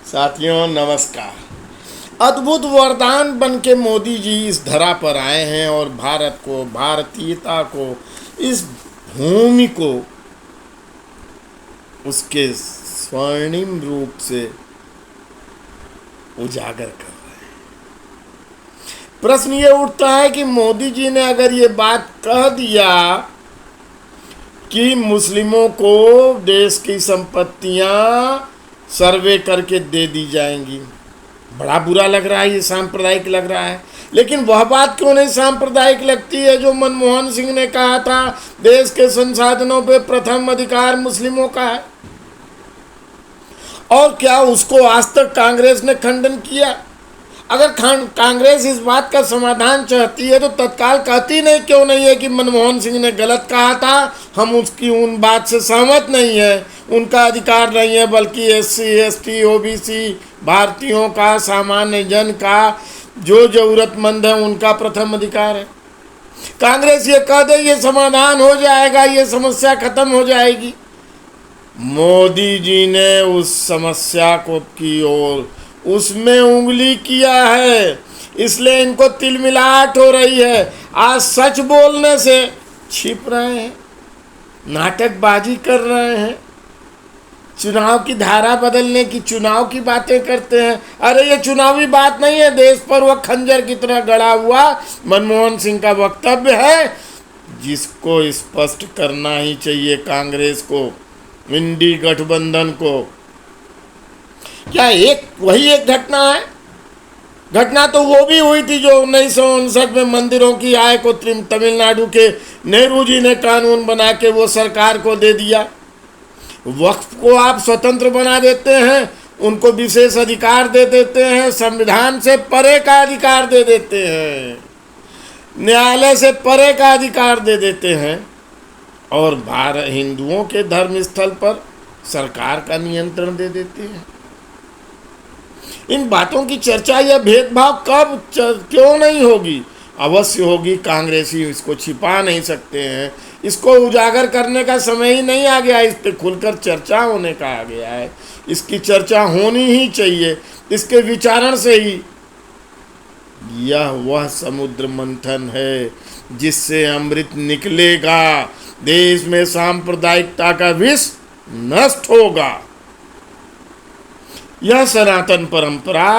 साथियों नमस्कार। अद्भुत वरदान बन के मोदी जी इस धरा पर आए हैं और भारत को, भारतीयता को, इस भूमि को उसके स्वर्णिम रूप से उजागर कर रहे हैं। प्रश्न ये उठता है कि मोदी जी ने अगर ये बात कह दिया कि मुस्लिमों को देश की संपत्तियां सर्वे करके दे दी जाएंगी, बड़ा बुरा लग रहा है, ये सांप्रदायिक लग रहा है। लेकिन वह बात क्यों नहीं सांप्रदायिक लगती है जो मनमोहन सिंह ने कहा था देश के संसाधनों पे प्रथम अधिकार मुस्लिमों का है? और क्या उसको आज तक कांग्रेस ने खंडन किया? अगर कांग्रेस इस बात का समाधान चाहती है तो तत्काल कहती नहीं क्यों नहीं है कि मनमोहन सिंह ने गलत कहा था, हम उसकी उन बात से सहमत नहीं है, उनका अधिकार नहीं है, बल्कि एससी एसटी ओबीसी भारतीयों का, सामान्य जन का, जो जरूरतमंद है उनका प्रथम अधिकार है। कांग्रेस ये कह दे ये समाधान हो जाएगा, ये समस्या खत्म हो जाएगी। मोदी जी ने उस समस्या को की ओर उसमें उंगली किया है, इसलिए इनको तिलमिलाहट हो रही है। आज सच बोलने से छिप रहे हैं, नाटकबाजी कर रहे हैं, चुनाव की धारा बदलने की, चुनाव की बातें करते हैं। अरे ये चुनावी बात नहीं है, देश पर वह खंजर की तरह गड़ा हुआ मनमोहन सिंह का वक्तव्य है, जिसको स्पष्ट करना ही चाहिए कांग्रेस को, इंडी गठबंधन को। क्या वही एक घटना है? घटना तो वो भी हुई थी जो 1959 में मंदिरों की आय को तमिलनाडु के नेहरू जी ने कानून बना के वो सरकार को दे दिया। वक्फ को आप स्वतंत्र बना देते हैं, उनको विशेष अधिकार दे देते हैं, संविधान से परे का अधिकार दे देते हैं, न्यायालय से परे का अधिकार दे देते हैं, और हिंदुओं के धर्म स्थल पर सरकार का नियंत्रण दे देते हैं। इन बातों की चर्चा या भेदभाव कब क्यों नहीं होगी? अवश्य होगी। कांग्रेसी इसको छिपा नहीं सकते हैं, इसको उजागर करने का समय ही नहीं आ गया, इस पर खुलकर चर्चा होने का आ गया है। इसकी चर्चा होनी ही चाहिए। इसके विचारण से ही यह वह समुद्र मंथन है जिससे अमृत निकलेगा, देश में सांप्रदायिकता का विष नष्ट होगा। यह सनातन परंपरा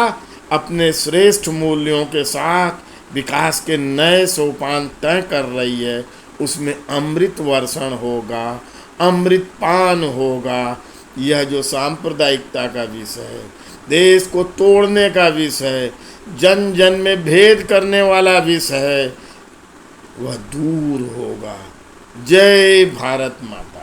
अपने श्रेष्ठ मूल्यों के साथ विकास के नए सोपान तय कर रही है। उसमें अमृत वर्षण होगा, अमृत पान होगा। यह जो सांप्रदायिकता का विषय है, देश को तोड़ने का विषय है, जन जन में भेद करने वाला विषय है, वह दूर होगा। जय भारत माता।